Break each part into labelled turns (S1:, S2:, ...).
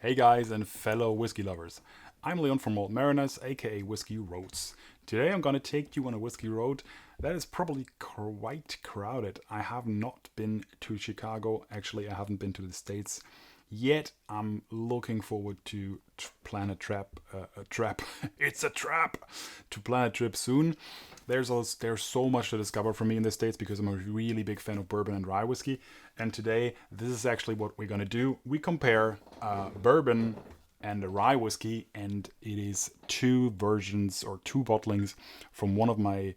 S1: Hey guys and fellow whiskey lovers. I'm Leon from Malt Mariners, aka Whiskey Roads. Today I'm gonna take you on a whiskey road that is probably quite crowded. I have not been to Chicago, actually I haven't been to the States yet. I'm looking forward to plan a trap. It's a trap to plan a trip soon. There's so much to discover for me in the States because I'm a really big fan of bourbon and rye whiskey. And today, this is actually what we're gonna do. We compare bourbon and a rye whiskey, and it is two versions or two bottlings from one of my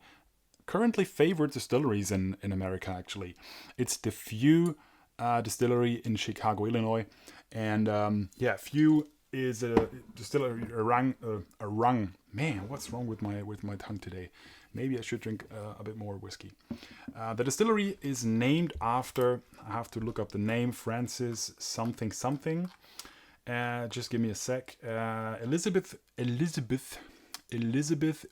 S1: currently favorite distilleries in America. Actually, it's the FEW Distillery in Chicago, Illinois, and FEW is a distillery, a rung. Man, what's wrong with my tongue today? Maybe I should drink a bit more whiskey. The distillery is named after, I have to look up the name, Francis something something. Just give me a sec. Elizabeth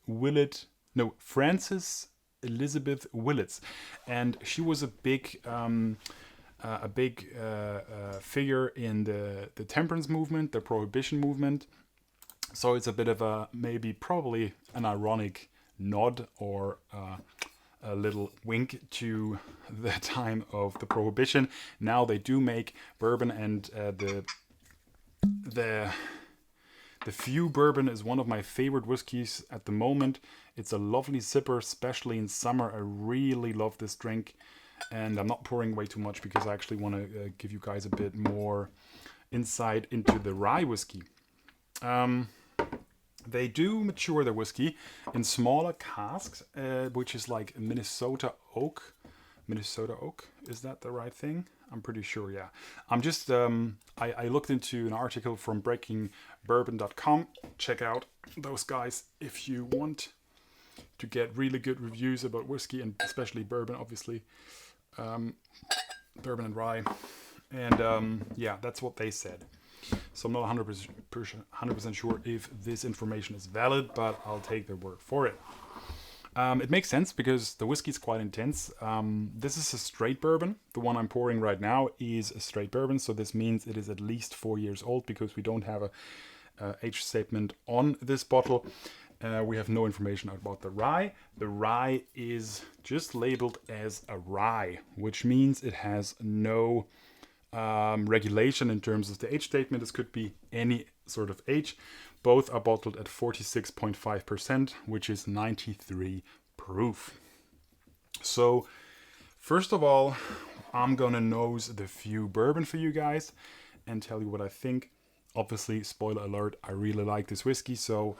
S1: Willett. No, Frances Elizabeth Willits, and she was a big figure in the temperance movement, the prohibition movement. So it's a bit of a probably an ironic nod or a little wink to the time of the prohibition. Now they do make bourbon, and the FEW bourbon is one of my favorite whiskeys at the moment. It's a lovely sipper, especially in summer. I really love this drink, and I'm not pouring way too much because I actually want to give you guys a bit more insight into the rye whiskey. They do mature their whiskey in smaller casks, which is like Minnesota oak. Minnesota oak, is that the right thing? I'm pretty sure, yeah. I'm just, I looked into an article from breakingbourbon.com. Check out those guys if you want to get really good reviews about whiskey, and especially bourbon, obviously. Bourbon and rye. And that's what they said. So I'm not 100% sure if this information is valid, but I'll take their word for it. It makes sense because the whiskey is quite intense. This is a straight bourbon. The one I'm pouring right now is a straight bourbon, so this means it is at least 4 years old because we don't have a age statement on this bottle. We have no information about the rye. The rye is just labeled as a rye, which means it has no regulation in terms of the age statement. This could be any sort of age. Both are bottled at 46.5%, which is 93 proof. So, first of all, I'm gonna nose the FEW bourbon for you guys and tell you what I think. Obviously, spoiler alert, I really like this whiskey, so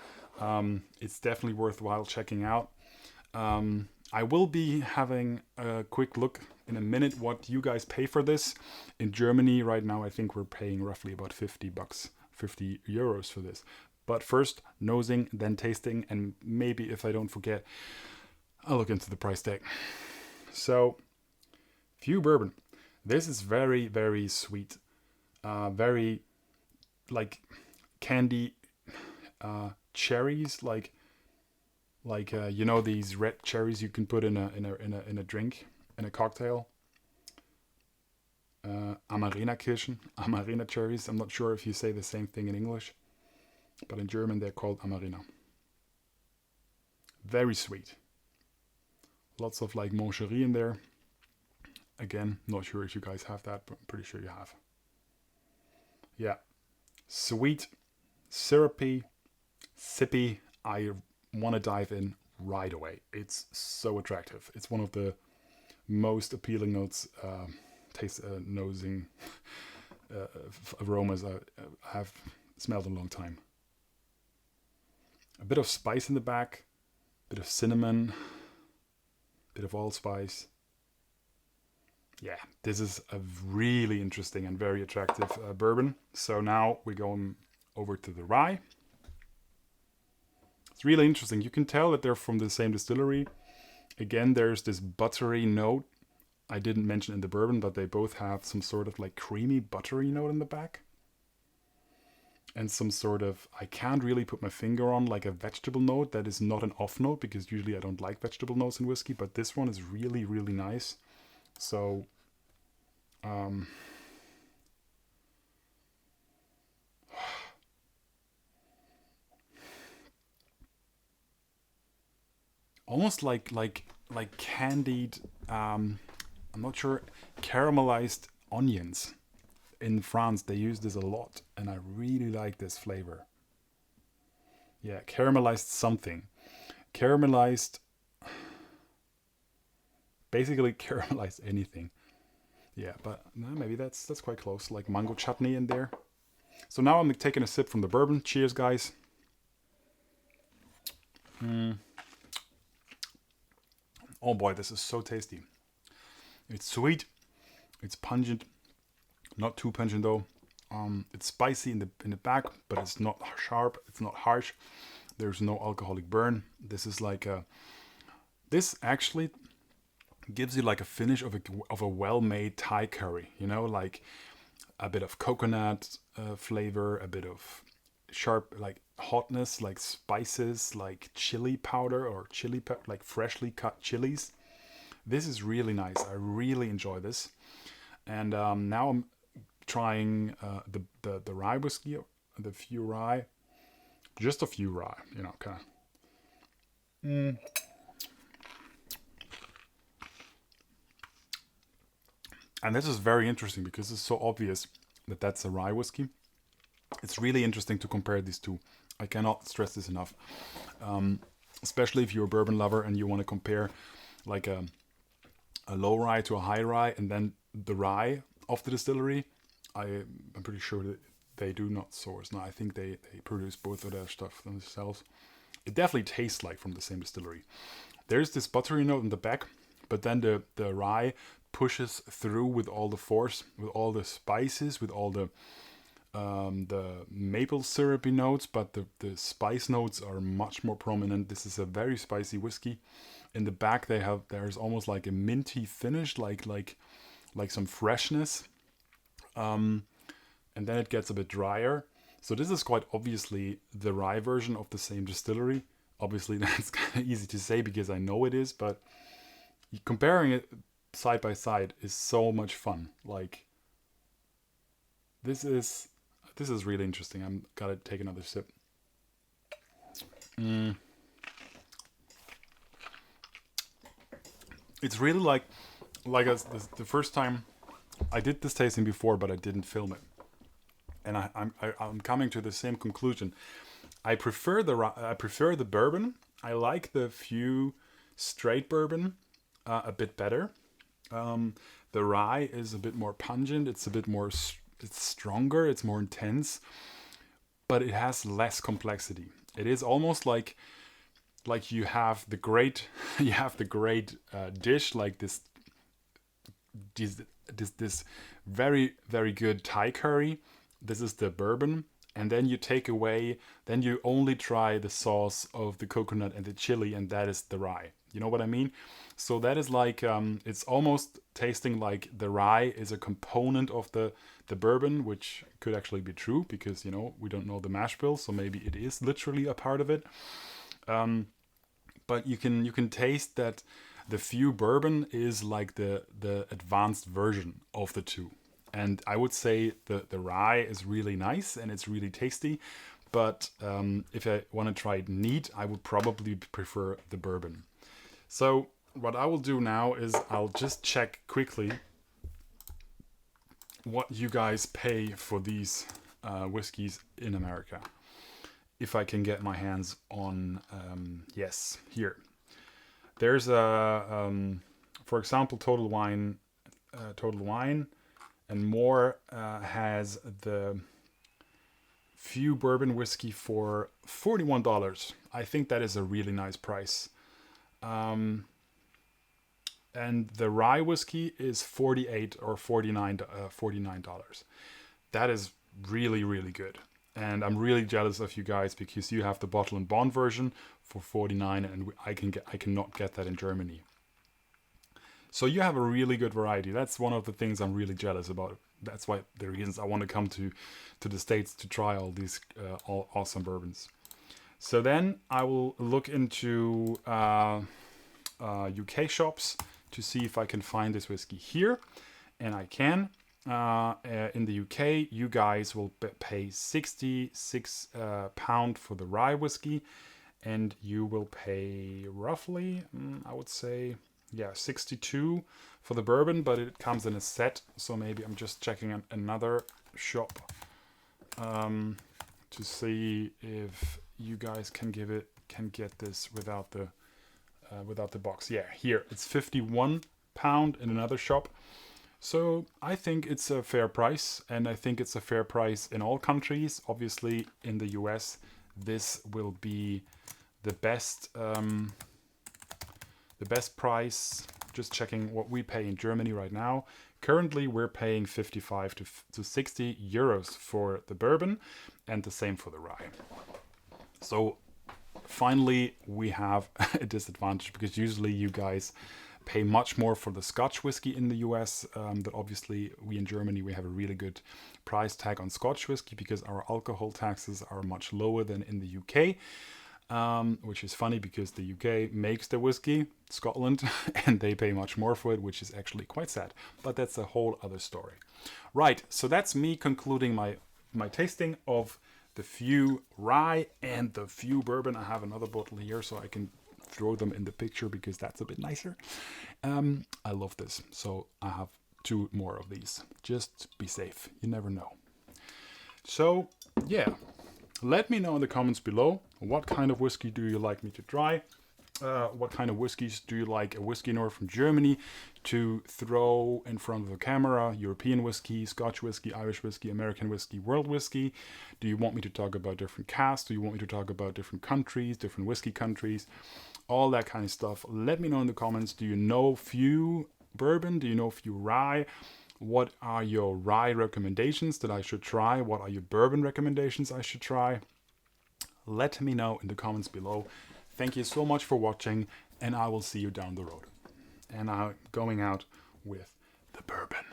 S1: it's definitely worthwhile checking out. I will be having a quick look in a minute what you guys pay for this. In Germany right now, I think we're paying roughly about $50, 50 euros for this. But first, nosing, then tasting, and maybe if I don't forget, I'll look into the price tag. So, FEW bourbon. This is very, very sweet. Very like candy cherries, like you know, these red cherries you can put in a drink, in a cocktail. Amarena Kirschen, Amarena cherries. I'm not sure if you say the same thing in English, but in German they're called Amarena. Very sweet. Lots of like Moncherie in there. Again, not sure if you guys have that, but I'm pretty sure you have. Yeah, sweet, syrupy, sippy. I want to dive in right away. It's so attractive. It's one of the most appealing notes, nosing aromas I have smelled in a long time. A bit of spice in the back, a bit of cinnamon, a bit of allspice. Yeah, this is a really interesting and very attractive bourbon. So now we're going over to the rye. It's really interesting. You can tell that they're from the same distillery. Again, there's this buttery note I didn't mention in the bourbon, but they both have some sort of like creamy buttery note in the back. And some sort of, I can't really put my finger on, like a vegetable note that is not an off note, because usually I don't like vegetable notes in whiskey, but this one is really, really nice. So, almost like candied. I'm not sure, caramelized onions. In France, they use this a lot, and I really like this flavor. Yeah, caramelized something. Caramelized, basically caramelized anything. Yeah, but no, maybe that's quite close. Like mango chutney in there. So now I'm taking a sip from the bourbon. Cheers, guys. Oh boy, this is so tasty. It's sweet. It's pungent. Not too pungent though. It's spicy in the back, but it's not sharp. It's not harsh. There's no alcoholic burn. This is like a. This actually gives you like a finish of a well-made Thai curry. You know, like a bit of coconut flavor, a bit of sharp like hotness, like spices, like chili powder or like freshly cut chilies. This is really nice. I really enjoy this. And now I'm trying the rye whiskey, the FEW Rye, just a FEW Rye, you know, kind of. And this is very interesting because it's so obvious that that's a rye whiskey. It's really interesting to compare these two. I cannot stress this enough. Especially if you're a bourbon lover and you want to compare like a low rye to a high rye, and then the rye of the distillery, I'm pretty sure that they do not source. No, I think they produce both of their stuff themselves. It definitely tastes like from the same distillery. There's this buttery note in the back, but then the rye pushes through with all the force, with all the spices, with all the maple syrupy notes, but the spice notes are much more prominent. This is a very spicy whiskey. In the back, there's almost like a minty finish, like some freshness, and then it gets a bit drier. So this is quite obviously the rye version of the same distillery. Obviously, that's kind of easy to say because I know it is, but comparing it side by side is so much fun. Like this is really interesting. I'm gotta take another sip. It's really like the first time I did this tasting before, but I didn't film it, and I'm coming to the same conclusion. I prefer the bourbon. I like the FEW Straight Bourbon a bit better. The rye is a bit more pungent. It's a bit more. It's stronger. It's more intense, but it has less complexity. It is almost like you have the great dish, like this very very good Thai curry. This is the bourbon, and then you take away, then you only try the sauce of the coconut and the chili, and that is the rye. You know what I mean? So that is like it's almost tasting like the rye is a component of the bourbon, which could actually be true because, you know, we don't know the mash bill, so maybe it is literally a part of it. But you can taste that the FEW bourbon is like the advanced version of the two. And I would say the rye is really nice and it's really tasty. But if I want to try it neat, I would probably prefer the bourbon. So what I will do now is I'll just check quickly what you guys pay for these whiskeys in America. If I can get my hands on, yes, here. There's a, for example, Total Wine and More has the FEW bourbon whiskey for $41. I think that is a really nice price. And the rye whiskey is $48 or $49. That is really, really good. And I'm really jealous of you guys because you have the bottle and bond version for $49, and I cannot get that in Germany. So you have a really good variety. That's one of the things I'm really jealous about. That's why the reasons I want to come to the States to try all these all awesome bourbons. So then I will look into UK shops to see if I can find this whiskey here, and I can. In the UK, you guys will pay £66 for the rye whiskey and you will pay roughly, I would say, yeah, 62 for the bourbon, but it comes in a set, so maybe I'm just checking another shop to see if you guys can get this without the box. Yeah, here it's 51 pound in another shop. So I think it's a fair price, and I think it's a fair price in all countries. Obviously, in the US, this will be the best price. Just checking what we pay in Germany right now. Currently, we're paying 55 to 60 euros for the bourbon, and the same for the rye. So finally, we have a disadvantage, because usually you guys pay much more for the Scotch whiskey in the US. That obviously we in Germany, we have a really good price tag on Scotch whiskey because our alcohol taxes are much lower than in the UK. Which is funny because the UK makes the whiskey, Scotland, and they pay much more for it, which is actually quite sad. But that's a whole other story. Right, so that's me concluding my tasting of the FEW Rye and the FEW Bourbon. I have another bottle here, so I can throw them in the picture because that's a bit nicer. I love this, so I have 2 more of these. Just be safe, you never know. So, yeah. Let me know in the comments below, what kind of whiskey do you like me to try? What kind of whiskeys do you like a whiskey nerd from Germany to throw in front of the camera? European whiskey, Scotch whiskey, Irish whiskey, American whiskey, world whiskey? Do you want me to talk about different casks? Do you want me to talk about different countries, different whiskey countries? All that kind of stuff. Let me know in the comments. Do you know FEW Bourbon? Do you know FEW Rye? What are your rye recommendations that I should try? What are your bourbon recommendations I should try? Let me know in the comments below. Thank you so much for watching, and I will see you down the road. And I'm going out with the bourbon.